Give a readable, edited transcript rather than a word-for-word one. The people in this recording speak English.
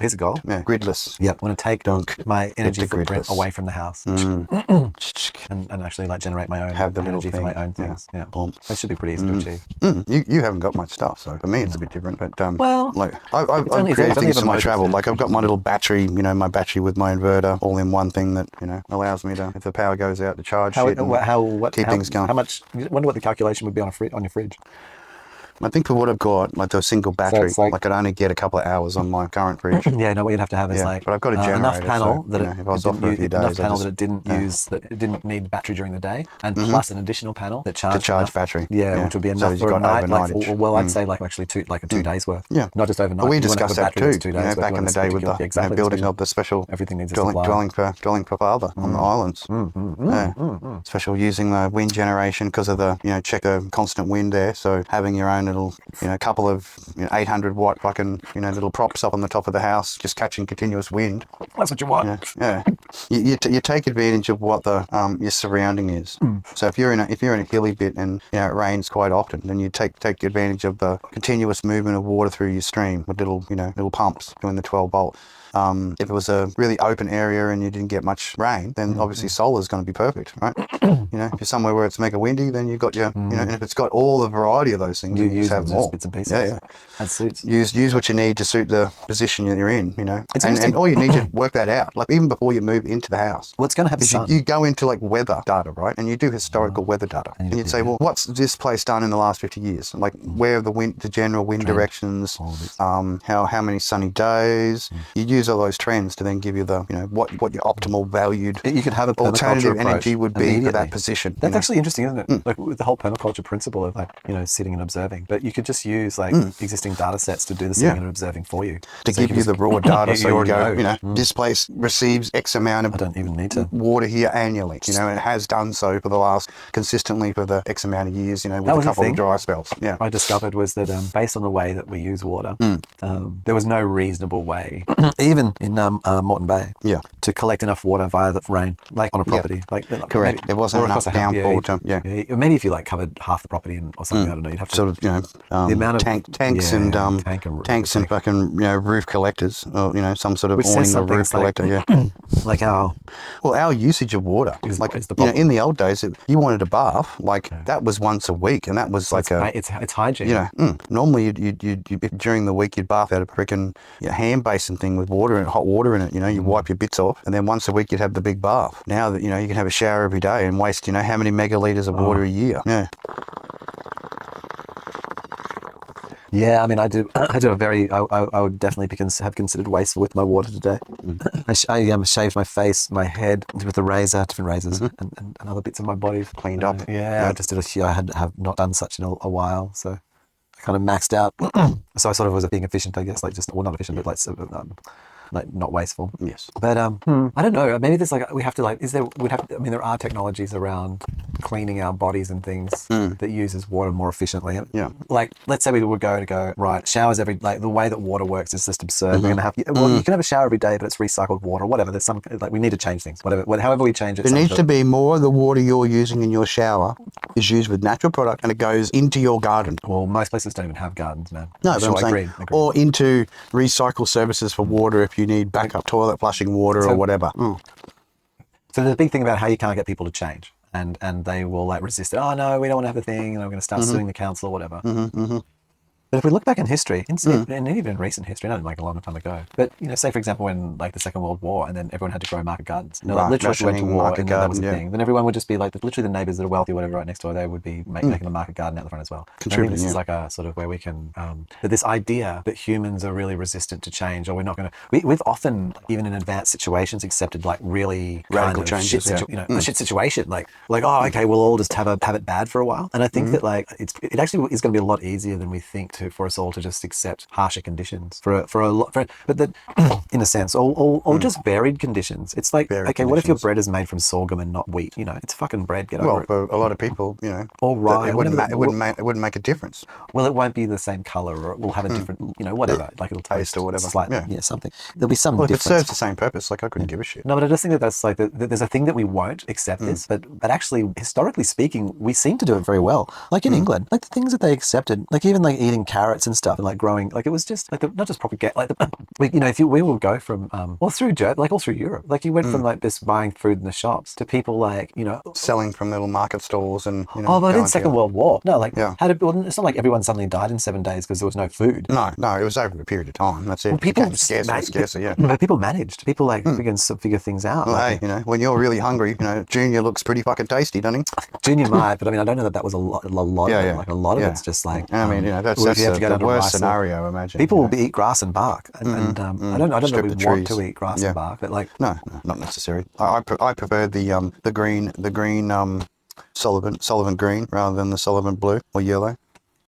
Here's a goal. Yeah, gridless. Yep. I want to take my energy footprint gridless. away from the house and actually like generate my own Have the little energy thing. for my own things. Yeah. Boom. That should be pretty easy to achieve. You haven't got much stuff, so for me it's a bit different. But Well, like I've only created if things a for my motor travel. is Like I've got my little battery, my battery with my inverter, all in one thing that allows me to, if the power goes out, to charge How shit and keep things going. How much? I wonder what the calculation would be on your fridge. I think for what I've got, like the single battery, it's like- I'd only get a couple of hours on my current fridge. Yeah, no, what you'd have to have is but I've got a generator, enough panel so, that if I was off for a few days, enough panel that it didn't use, that it didn't need battery during the day, and plus an additional panel that charged to charge enough, battery. Yeah, which would be enough so for a night. overnightage. I'd say actually 2 days worth. Yeah, not just overnight. But we You wanna have discussed a that battery that's too. 2 days worth. Back in the day with the building of the special everything needs a dwelling for father on the islands. Special using the wind generation because of the check a constant wind there. So having your own little couple of 800 watt fucking little props up on the top of the house, just catching continuous wind. That's what you want. Yeah. You take advantage of what the your surrounding is. So if you're in a hilly bit and it rains quite often, then you take advantage of the continuous movement of water through your stream with little pumps doing the 12 volt. If it was a really open area and you didn't get much rain, then obviously solar is going to be perfect, right? If you're somewhere where it's mega windy, then you've got your, and if it's got all the variety of those things, You you use just have them, more. bits and pieces. Yeah. That suits. Use what you need to suit the position that you're in, It's and all you need to work that out, like even before you move into the house. Well, it's going to have Is sun. you go into like weather data, right? And you do historical weather data. And you'd say, well, what's this place done in the last 50 years? Like where are the general wind directions, how many sunny days? You use all those trends to then give you the, what your optimal valued You could have a alternative permaculture energy approach would be for immediately. that position. That's actually interesting, isn't it? Like with the whole permaculture principle of sitting and observing. But you could just use existing data sets to do the sitting and observing for you. To So give you the raw data, so you already go, know. this place receives X amount of I don't even need to. water here annually, and it has done so for the last, consistently for the X amount of years, with a couple of dry spells. Yeah. I discovered was that based on the way that we use water, there was no reasonable way, even in Moreton Bay, to collect enough water via the rain, like on a property. Correct. Maybe, There wasn't enough downpour to, maybe if you covered half the property or something, I don't know. You'd have to sort of, the amount of tanks and fucking, roof collectors, or, some sort of Which says awning or something, roof it's like- collector, like our Well, our usage of water, is the in problem. the old days, you wanted a bath, that was once a week, and that was like it's hygiene. normally you during the week you'd bath out a freaking hand basin thing with water and hot water in it. You wipe your bits off, and then once a week you'd have the big bath. Now that you can have a shower every day and waste how many megalitres of water a year. Yeah, I mean, I do a very. I would definitely have considered wasteful with my water today. I shaved my face, my head with a razor, different razors, and other bits of my body Cleaned up. I just did I have not done such in a while, so I kind of maxed out. So I sort of was being efficient, I guess, not efficient, but not wasteful. Yes. But I don't know. Maybe there's there are technologies around cleaning our bodies and things that uses water more efficiently. Yeah. Like, let's say we would go right, showers every, the way that water works is just absurd. We're gonna have you can have a shower every day, but it's recycled water, whatever. There's some we need to change things. However we change it. There needs to be more of the water you're using in your shower is used with natural product, and it goes into your garden. Well, most places don't even have gardens, man. No, but I'm saying, agree. or into recycle services for water if you need backup toilet flushing water or whatever. So there's a big thing about how you can't get people to change, and they will resist it. Oh no, we don't want to have a thing, and we're going to start suing the council or whatever. But if we look back in history, and even in recent history, not like a long time ago, but say for example when the Second World War, and then everyone had to grow market gardens. Literally went to war, and that was a thing. Then everyone would just be literally the neighbours that are wealthy or whatever right next door, they would be making a market garden out the front as well. I think this is like a sort of where we can that this idea that humans are really resistant to change, or we're not going to. We've often, even in advanced situations, accepted really radical changes. A shit situation, oh okay, we'll all just have it bad for a while. And I think that it actually is going to be a lot easier than we think for us all to just accept harsher conditions but in a sense, or just varied conditions. It's like, Varied okay, what if your conditions. bread is made from sorghum and not wheat? You know, it's fucking bread. Get over Well, it. for a lot of people, you know, Or rye. it wouldn't it wouldn't make a difference. Well, it won't be the same color, or it will have a different, you know, whatever. Like it'll Taste or whatever. slightly, Yeah. something. There'll be some Well, if it difference. serves the same purpose, like I couldn't give a shit. No, but I just think that that's like there's a thing that we won't accept this, but actually, historically speaking, we seem to do it very well. Like in England, like the things that they accepted, like even like eating carrots and stuff, and like growing, like it was just like not just propagate, like we, you know, we will go from all through like all through Europe, like you went from like just buying food in the shops to people like, you know, Selling from little market stalls and, you know. oh, but in going Second together. World War, no, like Yeah. well, it's not like everyone suddenly died in 7 days because there was no food. No, it was over a period of time. That's it. People It became scarcer, yeah. but people managed. People like figure things out. Well, Like, hey, you know, when you're really hungry, you know, Junior looks pretty fucking tasty, doesn't he? Junior might, but I mean, I don't know that was a lot of Yeah, it. Like a lot of it's just like, I mean, you know, that's well, if you have to go the down to worst rice or- scenario, imagine. People you will know. eat grass and bark, and I don't know Strip that we the want trees. to eat grass Yeah. and bark, but like, No, not necessary. I prefer the green Sullivan green rather than the Sullivan blue or yellow.